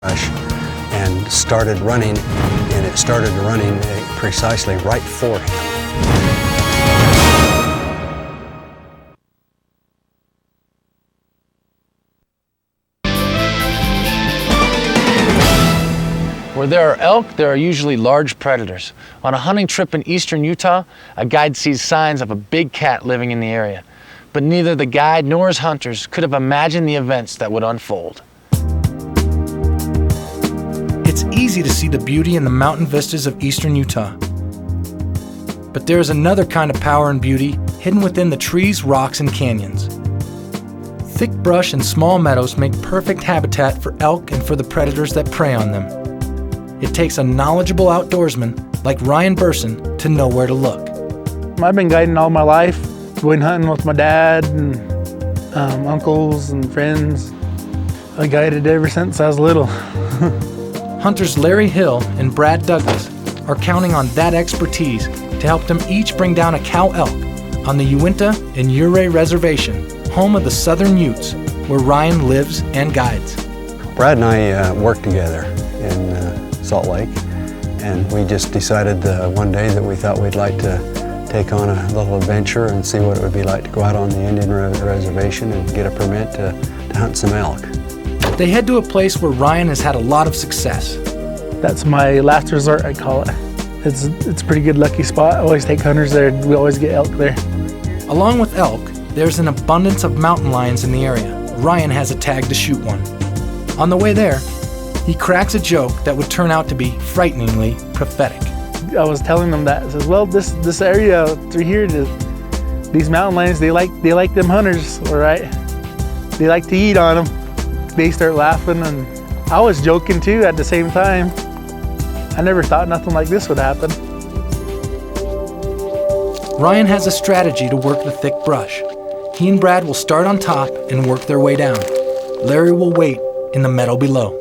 and started running, and it started running precisely right for him. Where there are elk, there are usually large predators. On a hunting trip in eastern Utah, a guide sees signs of a big cat living in the area. But neither the guide nor his hunters could have imagined the events that would unfold. It's easy to see the beauty in the mountain vistas of eastern Utah. But there is another kind of power and beauty hidden within the trees, rocks, and canyons. Thick brush and small meadows make perfect habitat for elk and for the predators that prey on them. It takes a knowledgeable outdoorsman like Ryan Burson to know where to look. I've been guiding all my life, going hunting with my dad and uncles and friends. I guided ever since I was little. Hunters Larry Hill and Brad Douglas are counting on that expertise to help them each bring down a cow elk on the Uinta and Ouray Reservation, home of the Southern Utes, where Ryan lives and guides. Brad and I worked together in Salt Lake, and we just decided one day that we thought we'd like to take on a little adventure and see what it would be like to go out on the Indian reservation and get a permit to hunt some elk. They head to a place where Ryan has had a lot of success. That's my last resort, I call it. It's a pretty good lucky spot. I always take hunters there. We always get elk there. Along with elk, there's an abundance of mountain lions in the area. Ryan has a tag to shoot one. On the way there, he cracks a joke that would turn out to be frighteningly prophetic. I was telling them that. I says, well, this area through here, these mountain lions, they like them hunters, all right? They like to eat on them. They start laughing, and I was joking too at the same time. I never thought nothing like this would happen. Ryan has a strategy to work the thick brush. He and Brad will start on top and work their way down. Larry will wait in the meadow below.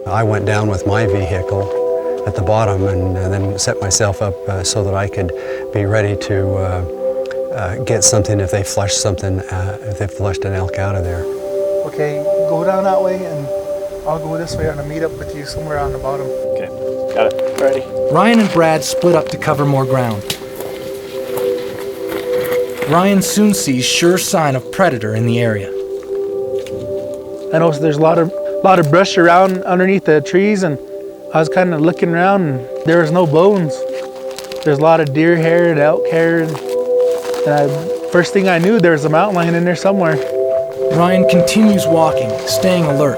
I went down with my vehicle at the bottom and then set myself up so that I could be ready to get something if they flushed something, if they flushed an elk out of there. Okay, go down that way and I'll go this way and I'll meet up with you somewhere on the bottom. Okay, got it. Ready. Ryan and Brad split up to cover more ground. Ryan soon sees sure sign of predator in the area. I noticed there's a lot of brush around underneath the trees, and I was kind of looking around and there was no bones. There's a lot of deer hair and elk hair, and first thing I knew, there was a mountain lion in there somewhere. Ryan continues walking, staying alert.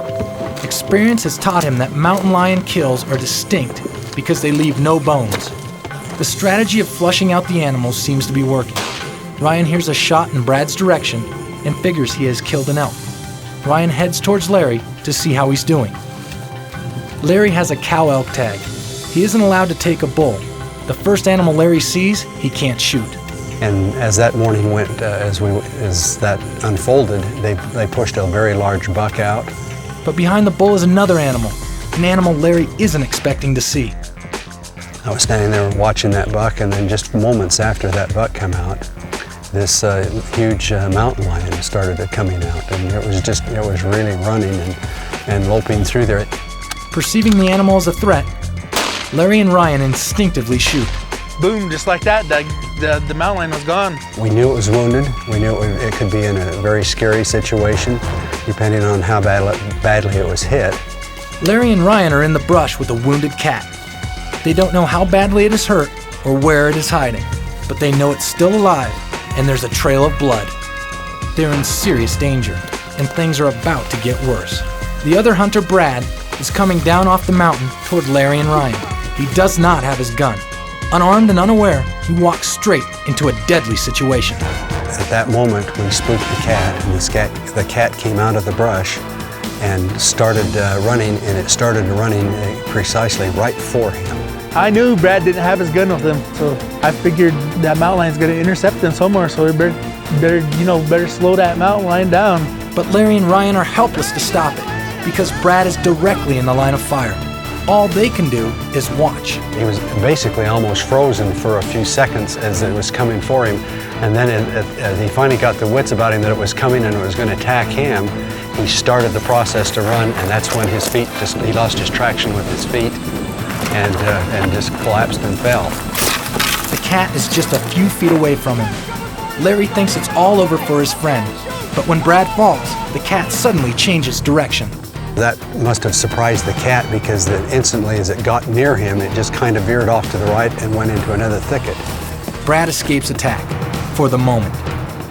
Experience has taught him that mountain lion kills are distinct because they leave no bones. The strategy of flushing out the animals seems to be working. Ryan hears a shot in Brad's direction and figures he has killed an elk. Ryan heads towards Larry to see how he's doing. Larry has a cow elk tag. He isn't allowed to take a bull. The first animal Larry sees, he can't shoot. And as that morning went, as that unfolded, they pushed a very large buck out. But behind the bull is another animal, an animal Larry isn't expecting to see. I was standing there watching that buck, and then just moments after that buck came out, this huge mountain lion started coming out, and it was really running and loping through there. Perceiving the animal as a threat, Larry and Ryan instinctively shoot. Boom, just like that, the mountain lion was gone. We knew it was wounded. We knew it could be in a very scary situation, depending on how badly it was hit. Larry and Ryan are in the brush with a wounded cat. They don't know how badly it is hurt or where it is hiding, but they know it's still alive and there's a trail of blood. They're in serious danger, and things are about to get worse. The other hunter, Brad, is coming down off the mountain toward Larry and Ryan. He does not have his gun. Unarmed and unaware, he walks straight into a deadly situation. At that moment, we spooked the cat, and the cat came out of the brush and started running, and it started running precisely right for him. I knew Brad didn't have his gun with him, so I figured that mountain lion's gonna intercept him somewhere, so we better slow that mountain lion down. But Larry and Ryan are helpless to stop it because Brad is directly in the line of fire. All they can do is watch. He was basically almost frozen for a few seconds as it was coming for him, And then as he finally got the wits about him that it was coming and it was going to attack him, he started the process to run, and that's when his feet he lost his traction with his feet and just collapsed and fell. The cat is just a few feet away from him. Larry thinks it's all over for his friend, but when Brad falls, the cat suddenly changes direction. That must have surprised the cat because instantly as it got near him, it just kind of veered off to the right and went into another thicket. Brad escapes attack for the moment.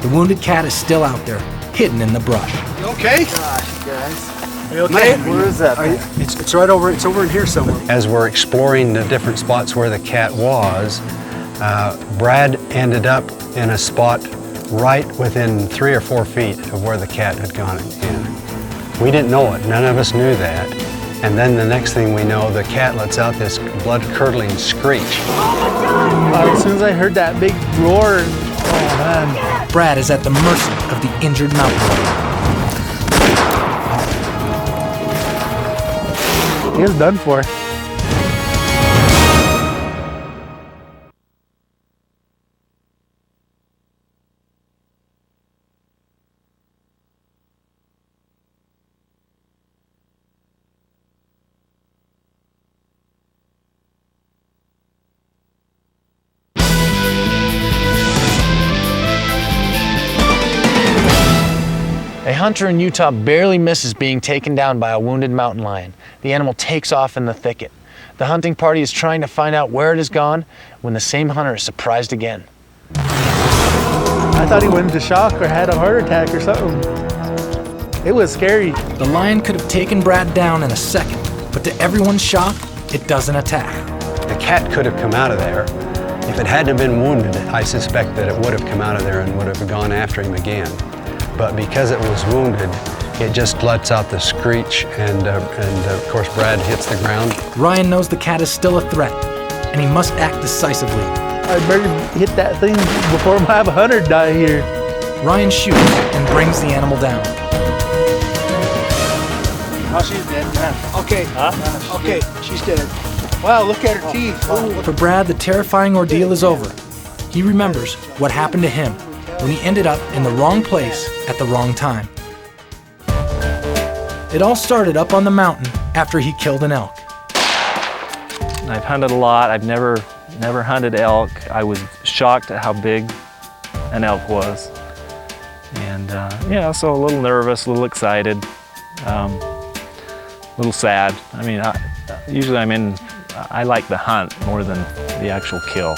The wounded cat is still out there, hidden in the brush. You okay? Gosh, guys. Are you okay? Where is that? It's right over. It's over in here somewhere. As we're exploring the different spots where the cat was, Brad ended up in a spot right within 3 or 4 feet of where the cat had gone in. We didn't know it, none of us knew that. And then the next thing we know, the cat lets out this blood-curdling screech. As soon as I heard that big roar, oh man. Brad is at the mercy of the injured mountain lion. He was done for. A hunter in Utah barely misses being taken down by a wounded mountain lion. The animal takes off in the thicket. The hunting party is trying to find out where it has gone when the same hunter is surprised again. I thought he went into shock or had a heart attack or something. It was scary. The lion could have taken Brad down in a second, but to everyone's shock, it doesn't attack. The cat could have come out of there. If it hadn't been wounded, I suspect that it would have come out of there and would have gone after him again. But because it was wounded, it just lets out the screech, and of course Brad hits the ground. Ryan knows the cat is still a threat, and he must act decisively. I better hit that thing before I have 100 die here. Ryan shoots and brings the animal down. Oh, she's dead. Yeah. Okay. Huh? Okay, she's dead. Wow, look at her teeth. Oh. For Brad, the terrifying ordeal is over. He remembers what happened to him when he ended up in the wrong place at the wrong time. It all started up on the mountain after he killed an elk. I've hunted a lot. I've never hunted elk. I was shocked at how big an elk was. And so a little nervous, a little excited, a little sad. I mean, usually I like the hunt more than the actual kill.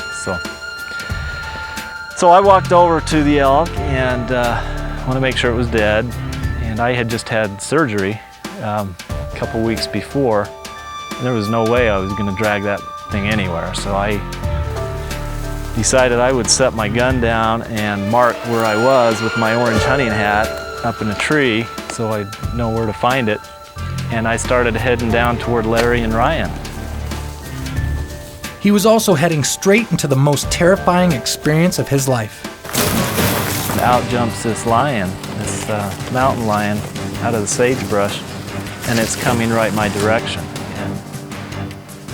So I walked over to the elk and want to make sure it was dead. And I had just had surgery a couple weeks before, and there was no way I was going to drag that thing anywhere. So I decided I would set my gun down and mark where I was with my orange hunting hat up in a tree so I'd know where to find it. And I started heading down toward Larry and Ryan. He was also heading straight into the most terrifying experience of his life. Out jumps this lion, this mountain lion, out of the sagebrush, and it's coming right my direction.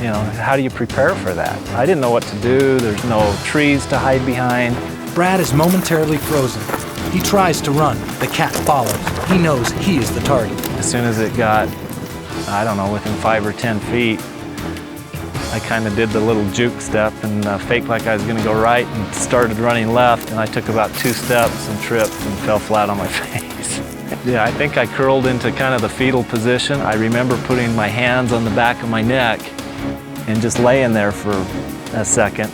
And how do you prepare for that? I didn't know what to do. There's no trees to hide behind. Brad is momentarily frozen. He tries to run. The cat follows. He knows he is the target. As soon as it got, within 5 or 10 feet, I kind of did the little juke step and faked like I was going to go right and started running left, and I took about 2 steps and tripped and fell flat on my face. Yeah, I think I curled into kind of the fetal position. I remember putting my hands on the back of my neck and just laying there for a second.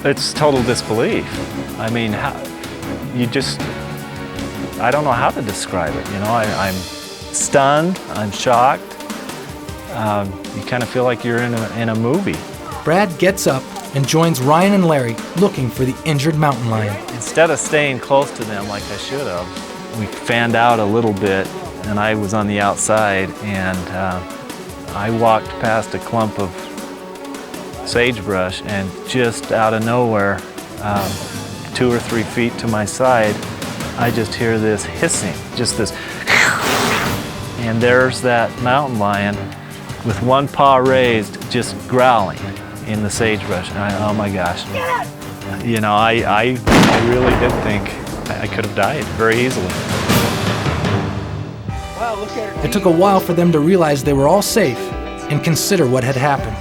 It's total disbelief. I mean, I don't know how to describe it. I'm stunned, I'm shocked. You kind of feel like you're in a movie. Brad gets up and joins Ryan and Larry looking for the injured mountain lion. Instead of staying close to them like I should have, we fanned out a little bit, and I was on the outside, and I walked past a clump of sagebrush, and just out of nowhere, 2 or 3 feet to my side, I just hear this hissing, just this, and there's that mountain lion with one paw raised, just growling in the sagebrush. And oh my gosh. You know, I really did think I could have died very easily. Wow, look at her. It took a while for them to realize they were all safe and consider what had happened.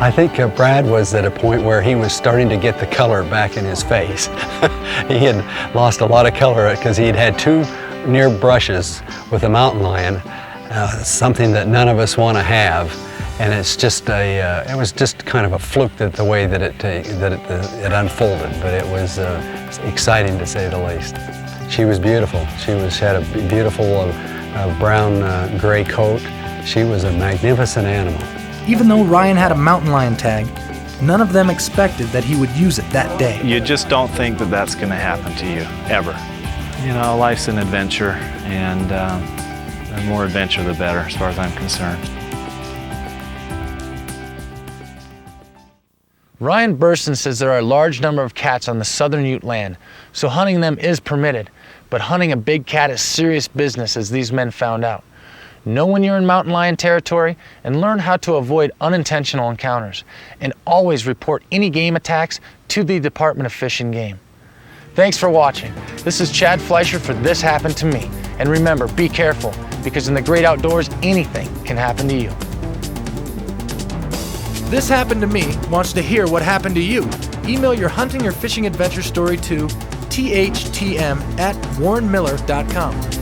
I think Brad was at a point where he was starting to get the color back in his face. He had lost a lot of color because he had had 2 near brushes with a mountain lion, something that none of us want to have. And it's just it was just kind of a fluke that the way that it unfolded, but it was exciting to say the least. She was beautiful. She had a beautiful brown gray coat. She was a magnificent animal. Even though Ryan had a mountain lion tag, none of them expected that he would use it that day. You just don't think that that's going to happen to you, ever. You know, life's an adventure, and the more adventure the better, as far as I'm concerned. Ryan Burson says there are a large number of cats on the southern Ute land, so hunting them is permitted, but hunting a big cat is serious business, as these men found out. Know when you're in mountain lion territory and learn how to avoid unintentional encounters, and always report any game attacks to the Department of Fish and Game. Thanks for watching. This is Chad Fleischer for This Happened to Me. And remember, be careful, because in the great outdoors, anything can happen to you. This Happened to Me wants to hear what happened to you. Email your hunting or fishing adventure story to thtm@warrenmiller.com.